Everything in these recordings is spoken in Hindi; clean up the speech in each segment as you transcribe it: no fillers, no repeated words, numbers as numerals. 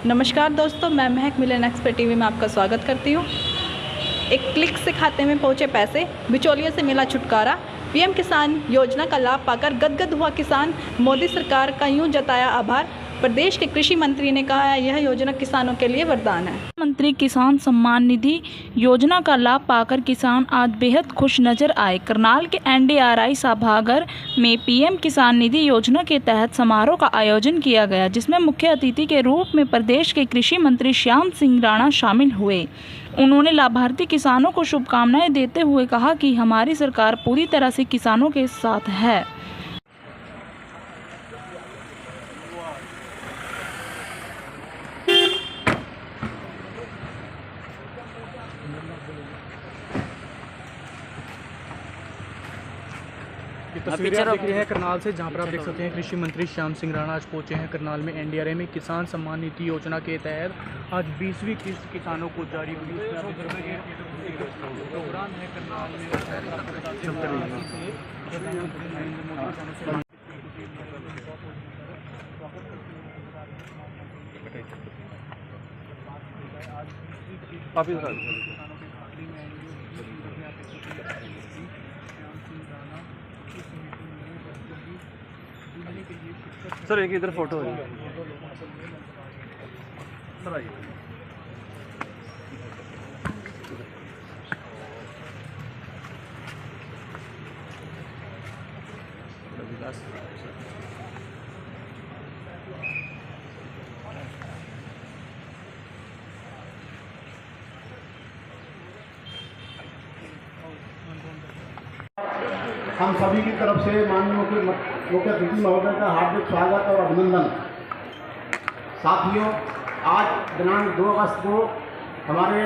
नमस्कार दोस्तों, मैं महक मिलन एक्सपर्ट टीवी में आपका स्वागत करती हूँ। एक क्लिक से खाते में पहुँचे पैसे, बिचौलियों से मिला छुटकारा। पीएम किसान योजना का लाभ पाकर गदगद हुआ किसान, मोदी सरकार का यूं जताया आभार। प्रदेश के कृषि मंत्री ने कहा यह योजना किसानों के लिए वरदान है। मंत्री किसान सम्मान निधि योजना का लाभ पाकर किसान आज बेहद खुश नजर आए। करनाल के NDRI सभागार में पीएम किसान निधि योजना के तहत समारोह का आयोजन किया गया, जिसमें मुख्य अतिथि के रूप में प्रदेश के कृषि मंत्री श्याम सिंह राणा शामिल हुए। उन्होंने लाभार्थी किसानों को शुभकामनाएं देते हुए कहा कि हमारी सरकार पूरी तरह से किसानों के साथ है। तस्वीरें आप देख रहे हैं करनाल से, जहां पर आप देख सकते हैं कृषि मंत्री श्याम सिंह राणा आज पहुंचे हैं करनाल में। NDRI में किसान सम्मान निधि योजना के तहत आज 20वीं किस्त किसानों को जारी हुई। प्रोग्राम है करनाल में। सर एक इधर फोटो है सर, आइए। हम सभी की तरफ से माननीय मुख्य अतिथि महोदय का हार्दिक स्वागत और अभिनंदन। साथियों, आज दिनांक 2 अगस्त को हमारे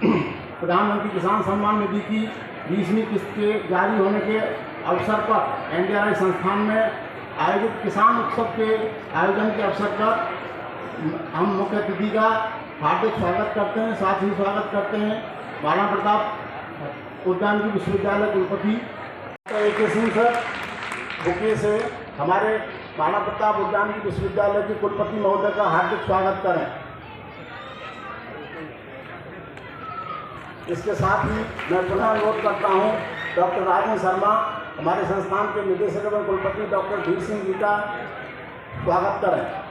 प्रधानमंत्री किसान सम्मान निधि की 20वीं किस्त के जारी होने के अवसर पर NDRI संस्थान में आयोजित किसान उत्सव के आयोजन के अवसर पर हम मुख्य अतिथि का हार्दिक स्वागत करते हैं। साथ ही स्वागत करते हैं महाराणा प्रताप उद्यानिकी विश्वविद्यालय कुलपति सिंह सर, बुके से हमारे महाराणा प्रताप उद्यानिकी विश्वविद्यालय के कुलपति महोदय का हार्दिक स्वागत करें। इसके साथ ही मैं पुनः अनुरोध करता हूं डॉक्टर राजेंद्र शर्मा, हमारे संस्थान के निदेशक एवं कुलपति डॉक्टर धीर सिंह जी का स्वागत करें।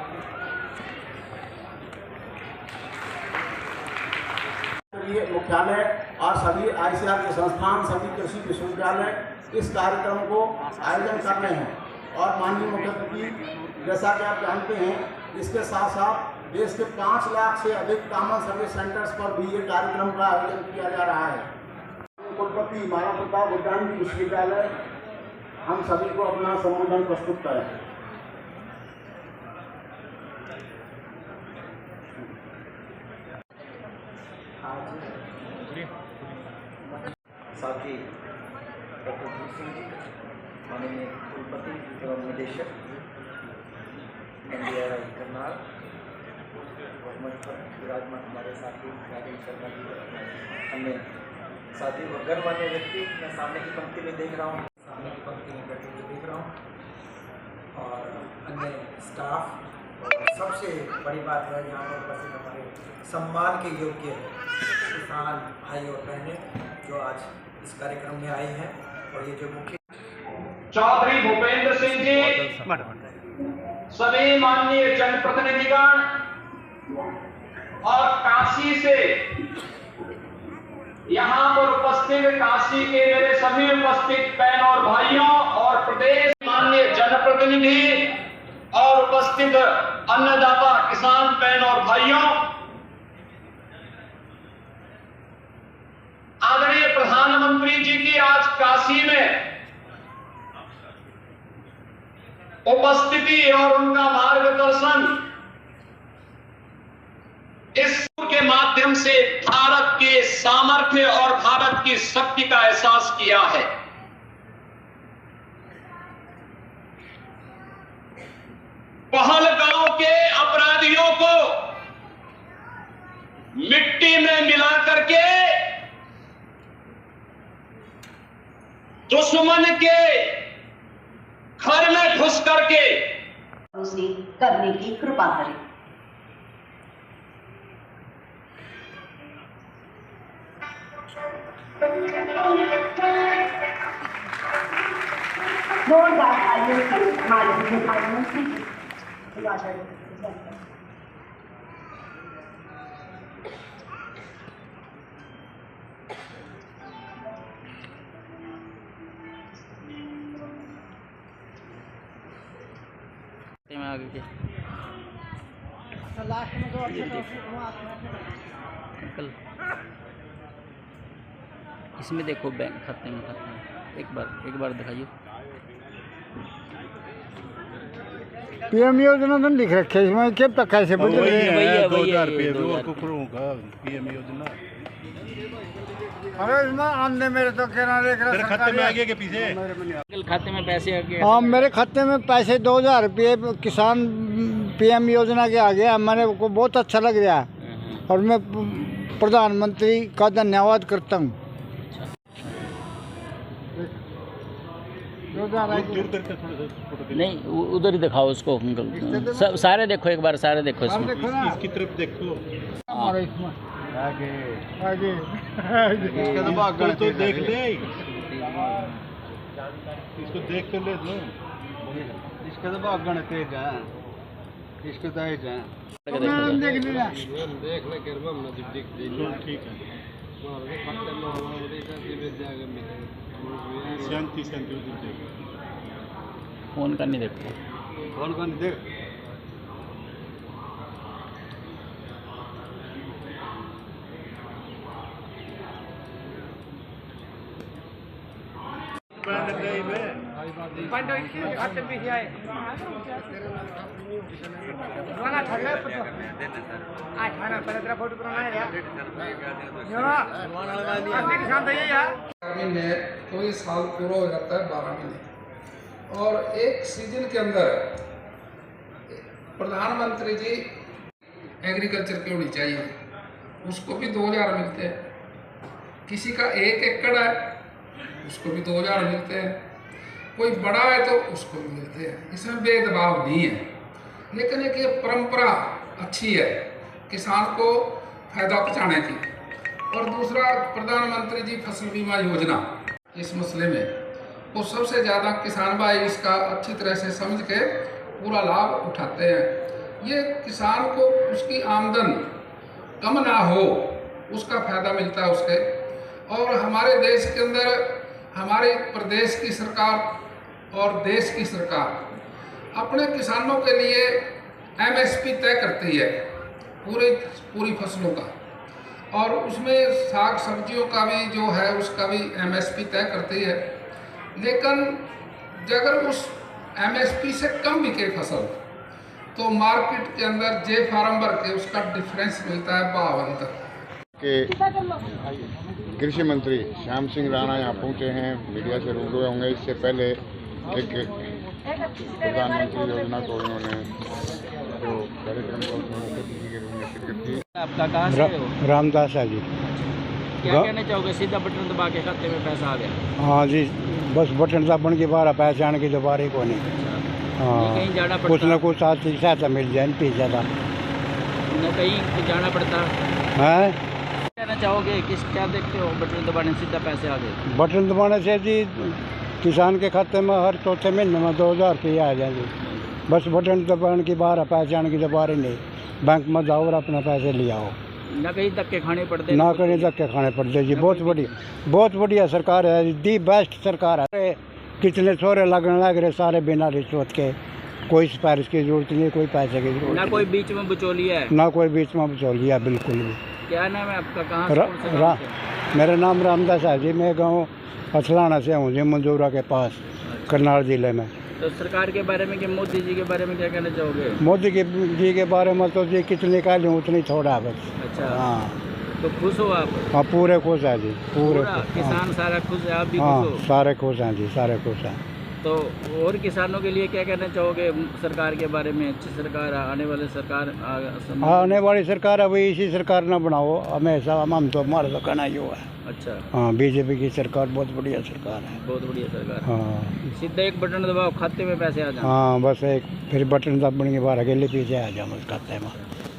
मुख्यालय और सभी ICR के संस्थान, सभी कृषि विश्वविद्यालय इस कार्यक्रम को आयोजन कर रहे हैं। और माननीय मुख्य अतिथि, जैसा कि आप जानते हैं, इसके साथ साथ देश के 5 लाख से अधिक कॉमन सर्विस सेंटर्स पर भी ये कार्यक्रम का आयोजन किया जा रहा है। कुलपति महाराणा प्रताप उद्यानिकी विश्वविद्यालय हम सभी को अपना संबोधन प्रस्तुत करें। साथ ही डॉक्टर धीर सिंह जी, माननीय कुलपति एवं निदेशक NDRI करनाल, मंच पर विराजमान हमारे साथी राजेंद्र शर्मा जी, अन्य साथी व गणमान्य व्यक्ति मैं सामने की पंक्ति में देख रहा हूँ, सामने की पंक्ति में बैठे हुए देख रहा हूँ, और अन्य स्टाफ। और सबसे बड़ी बात है यहाँ पर उपस्थित हमारे सम्मान के योग्य किसान भाई और बहनें जो आज इस कार्यक्रम में आए हैं। और ये जो मुख्य चौधरी भूपेंद्र सिंह जी, सभी माननीय जनप्रतिनिधिगण और काशी से यहाँ पर उपस्थित काशी के मेरे सभी उपस्थित बहन और भाइयों, और प्रदेश माननीय जनप्रतिनिधि और उपस्थित अन्नदाता किसान बहन और भाइयों, आदरणीय प्रधानमंत्री जी की आज काशी में उपस्थिति और उनका मार्गदर्शन, इस के माध्यम से भारत के सामर्थ्य और भारत की शक्ति का एहसास किया है। पहलगांव के अपराधियों को मिट्टी में मिला करके दुश्मन के घर में घुस करके उसे करने की कृपा करें। में आगे के अंकल इसमें देखो बैंक खाते में एक बार दिखाइए। पीएम योजना तो लिख रखे इसमें कब तक कैसे बदल रही है? 2000 रुपये पीएम योजना। अरे इसमें आने मेरे तो कहना देख रहा खाते में आगे के पीछे अंकल खाते में पैसे आ गए। हाँ मेरे खाते में पैसे 2000 रुपये किसान पीएम योजना के आ गया। मैंने को बहुत अच्छा लग रहा है और मैं प्रधानमंत्री का धन्यवाद करता हूँ। नहीं उधर ही दिखाओ उसको अंकल, सारे देखो एक बार, सारे देखो इसमें। इसकी तरफ देखो आगे आगे तो देख ले, इसको देख कर ले इसका तो भागण तेज है, इसको तो तेज है देख ले ठीक है। शांति शांति फोन का नहीं देखो, फोन का नहीं देख। महीने कोई साल पूरा हो जाता है 12 महीने, और एक सीजन के अंदर प्रधानमंत्री जी एग्रीकल्चर की होनी चाहिए, उसको भी 2000 मिलते हैं। किसी का 1 एकड़ है उसको भी 2000 मिलते हैं, कोई बड़ा है तो उसको भी मिलते हैं। इसमें भेदभाव नहीं है, लेकिन एक ये परंपरा अच्छी है किसान को फायदा पहुँचाने की। और दूसरा प्रधानमंत्री जी फसल बीमा योजना, इस मसले में वो सबसे ज़्यादा किसान भाई इसका अच्छी तरह से समझ के पूरा लाभ उठाते हैं। ये किसान को उसकी आमदन कम ना हो उसका फायदा मिलता है उसके। और हमारे देश के अंदर हमारे प्रदेश की सरकार और देश की सरकार अपने किसानों के लिए एमएसपी तय करती है पूरी फसलों का, और उसमें साग सब्जियों का भी जो है उसका भी एमएसपी तय करती है। लेकिन अगर उस एमएसपी से कम बिके फसल तो मार्केट के अंदर जे फार्म भर के उसका डिफरेंस मिलता है भाव अंतर के। कृषि मंत्री श्याम सिंह राणा यहाँ पहुँचे हैं, मीडिया से रूबरू होंगे। इससे पहले एक प्रधानमंत्री योजना को उन्होंने जो कार्यक्रम था उसमें के रूप में शिरकत की। आपका कहाँ से हो? रामदास है जी। क्या कहना चाहोगे? सीधा बटन दबा के खाते में पैसा आ गया? हाँ जी, बस बटन दबन के बाद पैसे आने की दोबारा ही को नहीं। हाँ कहीं जाना पड़ता? कुछ न कुछ सहायता मिल जाए पीछे था न कहीं जाना पड़ता है। कहना चाहोगे किस क्या देखते हो बटन दबाने सीधा पैसे आ गए? बटन दबाने से जी किसान के खाते में हर चौथे महीने में 2000 रुपये आ जाएंगे। बस बटन दबाने की बार पैसे आने की दोबारा नहीं, बैंक में जाओ और अपना पैसे ले आओ, ना कहीं धक्के खाने पड़ते? ना कहीं धक्के खाने पड़ते जी। बहुत बढ़िया सरकार है, दी बेस्ट सरकार है। कितने छोरे लगने लग रहे सारे बिना रिश्वत के, कोई सिफारिश की जरूरत नहीं, कोई पैसे की जरूरत ना कोई बीच में बिचौलिया है? ना कोई बीच में बिचौलिया, बिल्कुल भी। क्या नाम है आपका? कहाँ? मेरा नाम रामदास है जी, मैं गाँव असलाना से हूँ जी, मंजूरा के पास, करनाल जिले में। तो सरकार के बारे में, कि मोदी जी के बारे में क्या कहना चाहोगे? मोदी जी के बारे में तो जी कितने का लूँ उतनी थोड़ा है बस। अच्छा, हाँ। तो खुश हो आप? हाँ पूरे खुश है जी, पूरे किसान सारा खुश है, आप भी हाँ, खुश हो? सारे खुश हैं जी, सारे खुश हैं। तो और किसानों के लिए क्या कहना चाहोगे सरकार के बारे में? अच्छी सरकार, आने वाली सरकार, आने वाली सरकार है वही, इसी सरकार ना बनाओ हमेशा, हम तो हमारा तो कहना ही हुआ है। अच्छा, हाँ, बीजेपी की सरकार बहुत बढ़िया सरकार है, बहुत बढ़िया सरकार। हाँ, सीधा एक बटन दबाओ खाते में पैसे आ जाए। हाँ, बस एक फिर बटन दबने के बाद अकेले पीछे आ जाओ खाते में,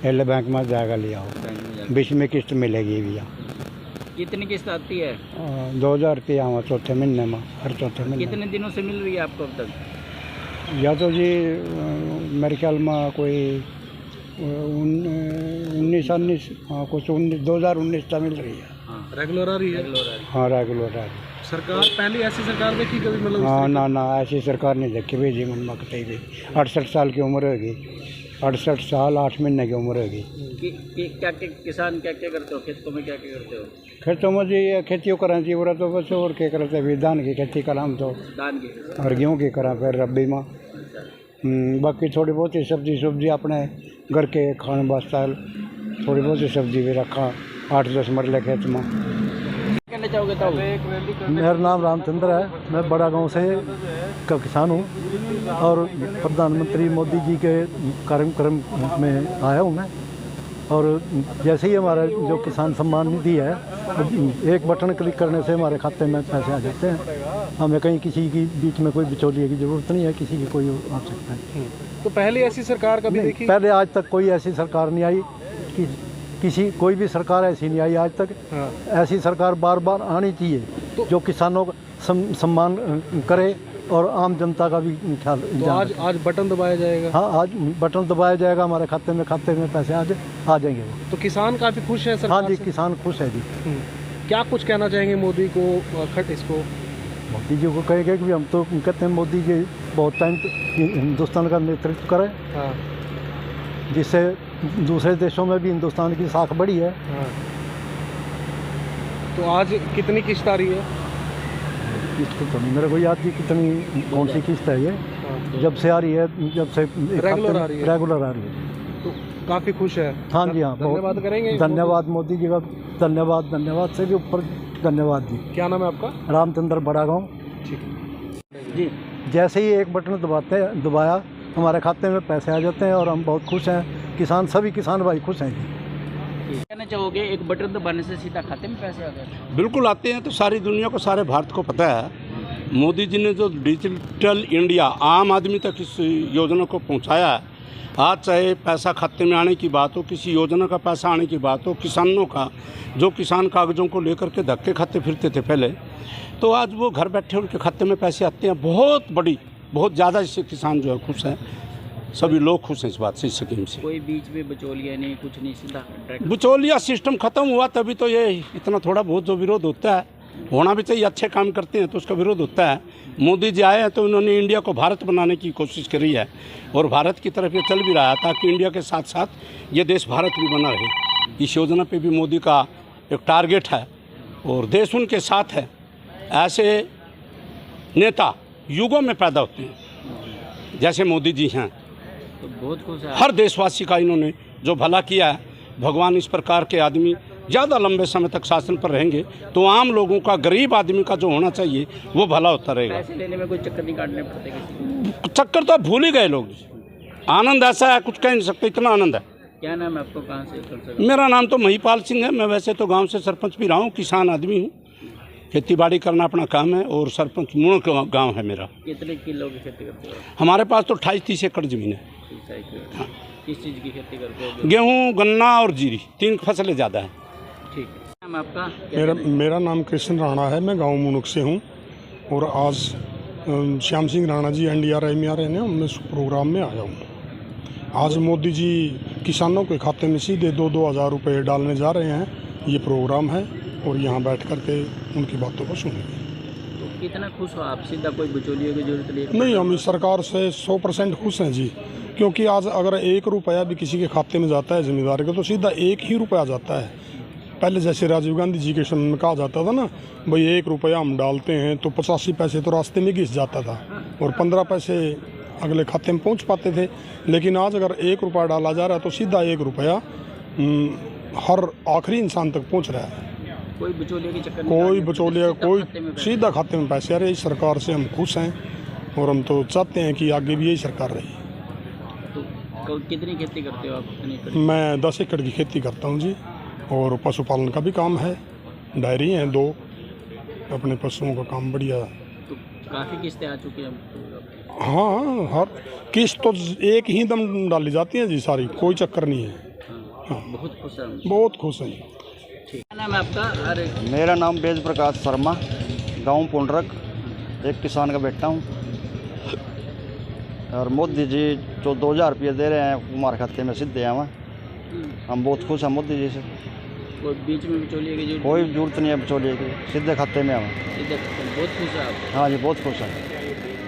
पहले बैंक में जाएगा ले आओ, बीच में किस्त मिलेगी भैया। कितनी किस्त आती है? 2000 रुपये आवा चौथे महीने में, हर चौथे महीने। कितने दिनों से मिल रही है आपको अब तक? या तो जी मेरे ख्याल में कोई 19 हाँ कुछ 2019 तक मिल रही है। रेगुलर आ रही है? हाँ रेगुलर आ रही है। सरकार पहले ऐसी सरकार देखी कभी मतलब? हाँ ना ऐसी सरकार नहीं देखी भाई जी मन में कतई भी। 68 साल की उम्र होगी, 68 साल 8 महीने की उम्र होगी। क्या किसान क्या करते हो खेतों में, क्या करते हो? खेतों में जी ये खेती करा जी पूरा तो बस और क्या करते हैं, धान की खेती करा हम तो, धान की और गेहूँ की करा फिर रबी में। बाकी थोड़ी बहुत ही सब्जी अपने घर के खाने वास्ते थोड़ी बहुत ही सब्जी भी रखा 8-10 मरले खेत में। कहना चाहोगे तो? मेरा नाम रामचंद्र है, मैं बड़ा गांव से का किसान हूँ और प्रधानमंत्री मोदी जी के कार्यक्रम में आया हूँ मैं। और जैसे ही हमारा जो किसान सम्मान निधि है, एक बटन क्लिक करने से हमारे खाते में पैसे आ जाते हैं। हमें कहीं किसी की बीच में कोई बिचौलिए की ज़रूरत नहीं है, किसी की कोई आवश्यकता नहीं। तो पहले ऐसी सरकार कभी देखी? पहले आज तक कोई ऐसी सरकार नहीं आई, किसी कोई भी सरकार ऐसी नहीं आई आज तक। हाँ। ऐसी सरकार बार बार आनी चाहिए जो किसानों का सम्मान करे और आम जनता का भी ख्याल। तो आज बटन दबाया जाएगा? हाँ आज बटन दबाया जाएगा, हमारे खाते में पैसे आ जाएंगे। तो किसान काफ़ी खुश है सरकार? हाँ जी किसान खुश है जी। क्या कुछ कहना चाहेंगे मोदी को इसको? मोदी जी को कहेंगे कि हम तो कहते हैं मोदी जी बहुत टाइम हिंदुस्तान का नेतृत्व करें। हाँ। जिससे दूसरे देशों में भी हिंदुस्तान की साख बढ़ी है। हाँ। तो आज कितनी किस्त आ रही है? किस्त तो नहीं मेरे को याद जी, कितनी कौन सी किस्त है ये? हाँ। जब से आ रही है, जब से रेगुलर आ रही है? रेगुलर आ रही है। तो काफ़ी खुश है? हाँ जी हाँ, धन्यवाद करेंगे धन्यवाद मोदी जी का, धन्यवाद से भी ऊपर धन्यवाद जी। क्या नाम है आपका? रामचंद्र बड़ा गाँव। ठीक है जी। जैसे ही एक बटन दबाया हमारे खाते में पैसे आ जाते हैं और हम बहुत खुश हैं। किसान सभी किसान भाई खुश हैं जी। कहना चाहोगे एक बटन दबाने से सीधा खाते में पैसे आ गए? बिल्कुल आते हैं, तो सारी दुनिया को, सारे भारत को पता है मोदी जी ने जो डिजिटल इंडिया आम आदमी तक इस योजना को पहुंचाया है। आज चाहे पैसा खाते में आने की बात हो, किसी योजना का पैसा आने की बात हो, किसानों का जो किसान कागज़ों को लेकर के धक्के खाते फिरते थे पहले, तो आज वो घर बैठे उनके खाते में पैसे आते हैं। बहुत ज़्यादा इससे किसान जो है खुश हैं, सभी लोग खुश हैं इस बात से, इस स्कीम से। कोई बीच में बिचौलिया नहीं, कुछ नहीं, सीधा बिचौलिया सिस्टम खत्म हुआ तभी तो ये इतना थोड़ा बहुत जो विरोध होता है, होना भी चाहिए। अच्छे काम करते हैं तो उसका विरोध होता है। मोदी जी आए हैं तो उन्होंने इंडिया को भारत बनाने की कोशिश करी है और भारत की तरफ ये चल भी रहा है, ताकि इंडिया के साथ साथ ये देश भारत भी बना रहे। इस योजना पे भी मोदी का एक टारगेट है और देश उनके साथ है। ऐसे नेता युगों में पैदा होते हैं जैसे मोदी जी हैं। तो बहुत खुश है हर देशवासी का इन्होंने जो भला किया है। भगवान इस प्रकार के आदमी ज़्यादा लंबे समय तक शासन पर रहेंगे तो आम लोगों का, गरीब आदमी का जो होना चाहिए वो भला होता रहेगा। पैसे लेने में कोई चक्कर नहीं काटने पड़ते किसी? चक्कर तो भूल ही गए लोग। आनंद ऐसा है कुछ कह नहीं सकते, इतना आनंद है। क्या नाम है आपको, कहाँ से? मेरा नाम तो महिपाल सिंह है। मैं वैसे तो गाँव से सरपंच भी रहा हूँ, किसान आदमी हूँ। खेती बाड़ी करना अपना काम है और सरपंच मूल गाँव है मेरा। कितने किलो की खेती करते हो? हमारे पास तो 28-30 एकड़ ज़मीन है। हाँ। किस चीज़ की खेती करते हो? गेहूँ, गन्ना और जीरी, 3 फसलें ज़्यादा हैं। ठीक है। नाम आपका? मेरा नाम कृष्ण राणा है, मैं गांव मुनुक से हूं और आज श्याम सिंह राणा जी NDRI में आ रहे हैं, मैं उस प्रोग्राम में आया हूं। आज मोदी जी किसानों के खाते में सीधे 2-2 हज़ार रुपये डालने जा रहे हैं। ये प्रोग्राम है और यहाँ बैठ कर के उनकी बातों को सुनेंगे। तो कितना खुश हो आप? सीधा कोई बिचौलियों की जरूरत नहीं, हम इस सरकार से 100% खुश हैं जी, क्योंकि आज अगर 1 रुपया भी किसी के खाते में जाता है जिम्मेदार को, तो सीधा 1 ही रुपया जाता है। पहले जैसे राजीव गांधी जी के समय में कहा जाता था ना, भाई 1 रुपया हम डालते हैं तो 85 पैसे तो रास्ते में घिस जाता था और 15 पैसे अगले खाते में पहुंच पाते थे। लेकिन आज अगर 1 रुपया डाला जा रहा है तो सीधा 1 रुपया हर आखिरी इंसान तक पहुंच रहा है। कोई बिचौलिया की चक्कर? कोई बिचौलिया, कोई सीधा खाते में पैसे आ रहे। इस सरकार से हम खुश हैं और हम तो चाहते हैं कि आगे भी यही सरकार रहे। तो कितनी खेती करते हो आप? मैं 10 एकड़ की खेती करता हूँ जी, और पशुपालन का भी काम है। डायरी हैं 2, अपने पशुओं का काम बढ़िया। तो काफ़ी किस्तें आ चुकी हैं? हाँ, हर किस्त तो एक ही दम डाली जाती है जी, सारी, कोई चक्कर नहीं है। हाँ। बहुत खुश हैं? बहुत खुश हैं। क्या नाम है आपका? अरे मेरा नाम वेद प्रकाश शर्मा, गांव पुंडरक, एक किसान का बेटा हूँ। और मोदी जी जो 2000 रुपये दे रहे हैं हमारे खाते में सीधे आवा, हम बहुत खुश हैं मोदी जी से। कोई बीच में बिचौलिए की जरूरत? कोई जरूरत नहीं है बिचौलिए की, सीधे खाते में आवा। सीधे खाते में। बहुत खुश है आप? हाँ जी बहुत खुश है।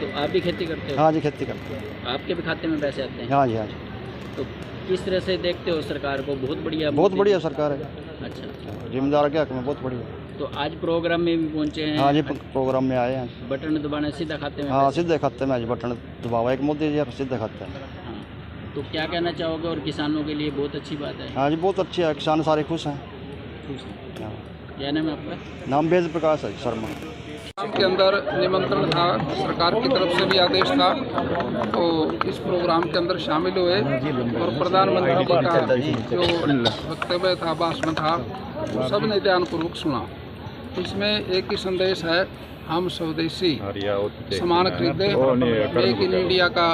तो आप भी खेती करते हो? हाँ जी खेती करते हैं। आपके भी खाते में पैसे आते हैं? हाँ जी हाँ जी। तो किस तरह से देखते हो सरकार को? बहुत बढ़िया सरकार है। अच्छा, जिम्मेदार के हक में बहुत बढ़िया। तो आज प्रोग्राम में भी पहुंचे हैं? हाँ जी प्रोग्राम में आए हैं। बटन दबाने सीधा खाते में? हाँ सीधे खाते में आज बटन दबावा एक मोदी जी सीधे खाते हैं। हाँ, तो क्या कहना चाहोगे? और किसानों के लिए बहुत अच्छी बात है। हाँ जी बहुत अच्छी है, किसान सारे खुश हैं। खुश हैं। क्या नाम है आपका? नाम वेद प्रकाश है शर्मा। प्रोग्राम के अंदर निमंत्रण था, सरकार की तरफ से भी आदेश था, तो इस प्रोग्राम के अंदर शामिल हुए और प्रधानमंत्री जी का जो वक्तव्य था, भाषण था, वो सब ने ध्यानपूर्वक सुना। इसमें एक ही संदेश है, हम स्वदेशी सामान खरीदें, मेक इन इंडिया का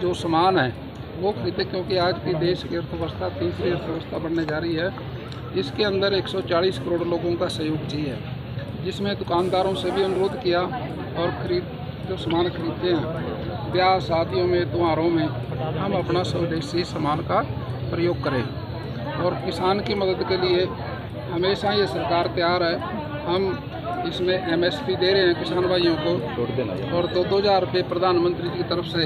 जो सामान है वो खरीदें, क्योंकि आज की देश की अर्थव्यवस्था तीसरी अर्थव्यवस्था बनने जा रही है। इसके अंदर 140 करोड़ लोगों का सहयोग चाहिए, जिसमें दुकानदारों से भी अनुरोध किया और जो सामान खरीदते हैं ब्याह शादियों में, त्योहारों में, हम अपना स्वदेशी सामान का प्रयोग करें। और किसान की मदद के लिए हमेशा ये सरकार तैयार है। हम इसमें MSP दे रहे हैं किसान भाइयों को, और 2-2000 रुपये प्रधानमंत्री जी की तरफ से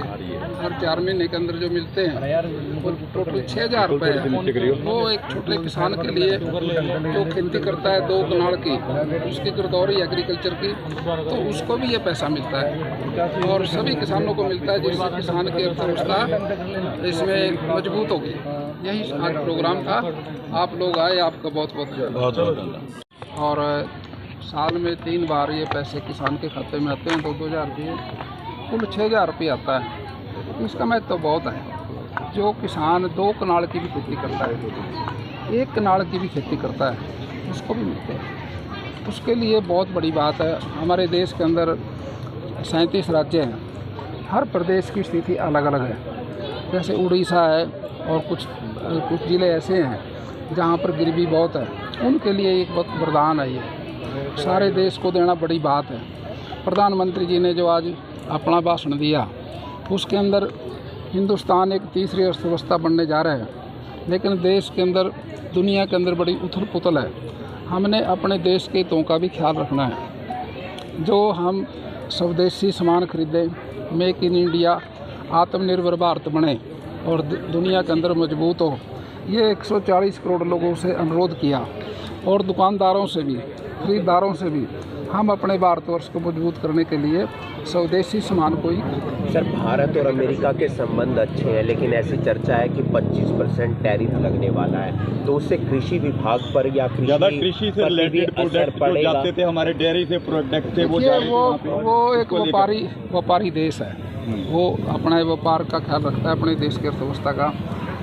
हर 4 महीने के अंदर जो मिलते हैं, वो टोटल 6000 रुपये है। वो एक छोटे किसान के लिए जो खेती करता है 2 कनाल की, उसकी गिरदौरी एग्रीकल्चर की, तो उसको भी ये पैसा मिलता है और सभी किसानों को मिलता है, जिससे किसान की अर्थव्यवस्था इसमें मजबूत होगी। यही आज प्रोग्राम था। आप लोग आए, आपका बहुत बहुत धन्यवाद। और साल में 3 बार ये पैसे किसान के खाते में आते हैं, 2-2000 रुपये, कुल 6000 रुपये आता है। इसका महत्व तो बहुत है। जो किसान 2 कनाल की भी खेती करता है, 1 कनाल की भी खेती करता है, उसको भी मिलते हैं। उसके लिए बहुत बड़ी बात है। हमारे देश के अंदर 37 राज्य हैं, हर प्रदेश की स्थिति अलग अलग है। जैसे उड़ीसा है और कुछ ज़िले ऐसे हैं जहाँ पर गरीबी बहुत है, उनके लिए एक बहुत वरदान है। ये सारे देश को देना बड़ी बात है। प्रधानमंत्री जी ने जो आज अपना भाषण दिया, उसके अंदर हिंदुस्तान एक तीसरी अर्थव्यवस्था बनने जा रहा है, लेकिन देश के अंदर, दुनिया के अंदर बड़ी उथल पुथल है। हमने अपने देश के हितों का भी ख्याल रखना है। जो हम स्वदेशी सामान खरीदें, मेक इन इंडिया, आत्मनिर्भर भारत बने और दुनिया के अंदर मजबूत हो, ये 140 करोड़ लोगों से अनुरोध किया। और दुकानदारों से भी, खरीदारों से भी, हम अपने भारतवर्ष को मजबूत करने के लिए स्वदेशी सामान को ही। सर, भारत और अमेरिका के संबंध अच्छे हैं, लेकिन ऐसी चर्चा है कि 25% टैरिफ लगने वाला है, तो उससे कृषि विभाग पर या कृषि से रिलेटेड प्रोडक्ट जो जाते थे, हमारे डेयरी से प्रोडक्ट थे, वो एक व्यापारी देश है, वो अपने व्यापार का ख्याल रखता है, अपने देश की अर्थव्यवस्था का।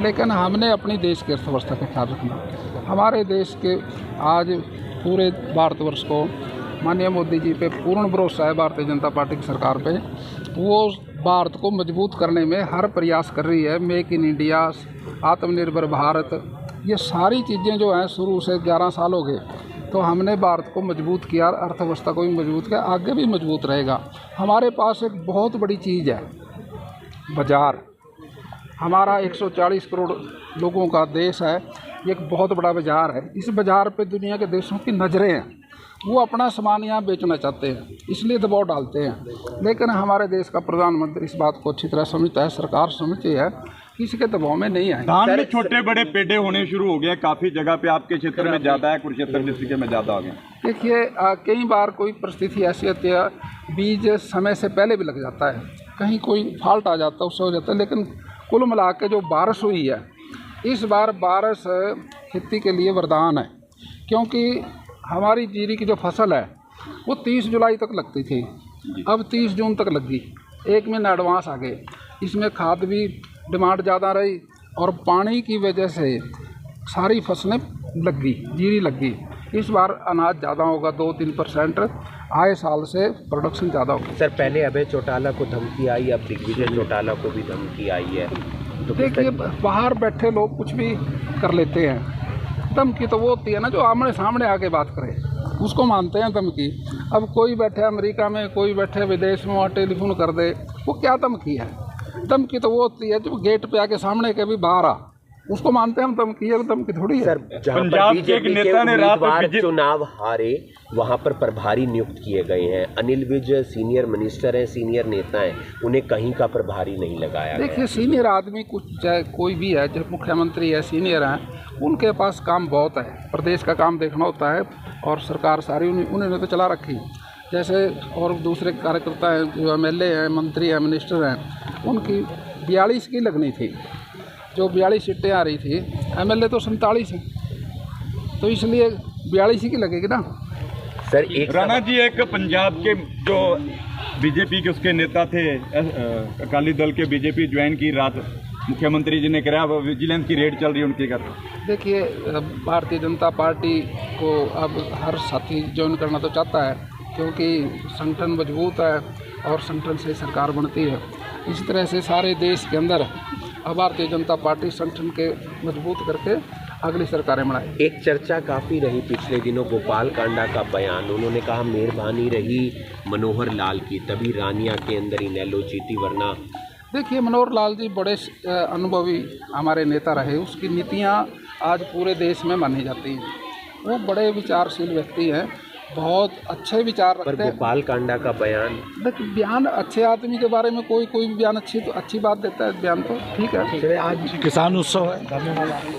लेकिन हमने अपनी देश की अर्थव्यवस्था का ख्याल रखना। हमारे देश के आज पूरे भारतवर्ष को माननीय मोदी जी पे पूर्ण भरोसा है, भारतीय जनता पार्टी की सरकार पे। वो भारत को मजबूत करने में हर प्रयास कर रही है। मेक इन इंडिया, आत्मनिर्भर भारत, ये सारी चीज़ें जो हैं शुरू से 11 साल हो गए, तो हमने भारत को मजबूत किया, अर्थव्यवस्था को भी मजबूत किया, आगे भी मजबूत रहेगा। हमारे पास एक बहुत बड़ी चीज़ है, बाज़ार। हमारा 140 करोड़ लोगों का देश है, एक बहुत बड़ा बाज़ार है। इस बाज़ार पे दुनिया के देशों की नज़रें हैं, वो अपना सामान यहाँ बेचना चाहते हैं, इसलिए दबाव डालते हैं। लेकिन हमारे देश का प्रधानमंत्री इस बात को अच्छी तरह समझता है, सरकार समझती है, किसी के दबाव में नहीं आए। धान में छोटे बड़े पेड़े होने शुरू हो गए, काफ़ी जगह पे आपके क्षेत्र में ज़्यादा है, कुरुक्षेत्र डिस्ट्रिक्ट में ज़्यादा हो गए। देखिए, कई बार कोई परिस्थिति ऐसी होती है, बीज समय से पहले भी लग जाता है, कहीं कोई फॉल्ट आ जाता है, उससे हो जाता है। लेकिन कुल मिला के जो बारिश हुई है, इस बार बारिश खेती के लिए वरदान है, क्योंकि हमारी जीरी की जो फसल है वो 30 जुलाई तक लगती थी, अब 30 जून तक लगी, 1 महीना एडवांस आ गए। इसमें खाद भी डिमांड ज़्यादा रही और पानी की वजह से सारी फसलें लग गई, जीरी लग गई। इस बार अनाज ज़्यादा होगा, 2-3% आए साल से प्रोडक्शन ज़्यादा होगा। सर, पहले अभय चौटाला को धमकी आई, अब दिग्विजय चौटाला को भी धमकी आई है। तो देखिए, बाहर बैठे लोग कुछ भी कर लेते हैं, धमकी तो वो होती है ना जो आमने सामने आके बात करे, उसको मानते हैं धमकी। अब कोई बैठे अमेरिका में, कोई बैठे विदेश में, वहाँ टेलीफोन कर दे, वो क्या धमकी है? धमकी तो वो होती है जो गेट पे आके सामने के भी बाहर आ, उसको मानते हैं हम धमकी है, धमकी थोड़ी है। जहाँ पर बीजेपी के उम्मीदवार चुनाव हारे वहाँ पर प्रभारी नियुक्त किए गए हैं। अनिल विज सीनियर मिनिस्टर हैं, सीनियर नेता हैं, उन्हें कहीं का प्रभारी नहीं लगाया। देखिए सीनियर आदमी कुछ चाहे कोई भी है, जब मुख्यमंत्री है, सीनियर हैं, उनके पास काम बहुत है, प्रदेश का काम देखना होता है और सरकार सारी उन्होंने तो चला रखी। जैसे और दूसरे कार्यकर्ता हैं जो MLA हैं, मंत्री हैं, मिनिस्टर हैं, उनकी 42 की लगनी थी, जो 42 सीटें आ रही थी, MLA तो 47 हैं, तो इसलिए 42 की लगेगी ना। सर एक राणा जी, एक पंजाब के जो बीजेपी के उसके नेता थे, अकाली दल के बीजेपी ज्वाइन की रात मुख्यमंत्री जी ने कहा विजिलेंस की रेड चल रही है उनके घर। देखिए भारतीय जनता पार्टी को अब हर साथी ज्वाइन करना तो चाहता है, क्योंकि संगठन मजबूत है और संगठन से सरकार बनती है। इसी तरह से सारे देश के अंदर भारतीय जनता पार्टी संगठन के मजबूत करके अगली सरकारें बनाए। एक चर्चा काफ़ी रही पिछले दिनों गोपाल कांडा का बयान, उन्होंने कहा मेहरबानी रही मनोहर लाल की, तभी रानिया के अंदर इनेलो जीती, वरना। देखिए मनोहर लाल जी बड़े अनुभवी हमारे नेता रहे, उसकी नीतियाँ आज पूरे देश में मानी जाती हैं, वो बड़े विचारशील व्यक्ति हैं, बहुत अच्छे विचार रखते हैं। गोपाल कांडा का बयान, देखिए बयान अच्छे आदमी के बारे में कोई भी बयान अच्छी बात देता है, बयान तो ठीक है। आज किसान उत्सव है।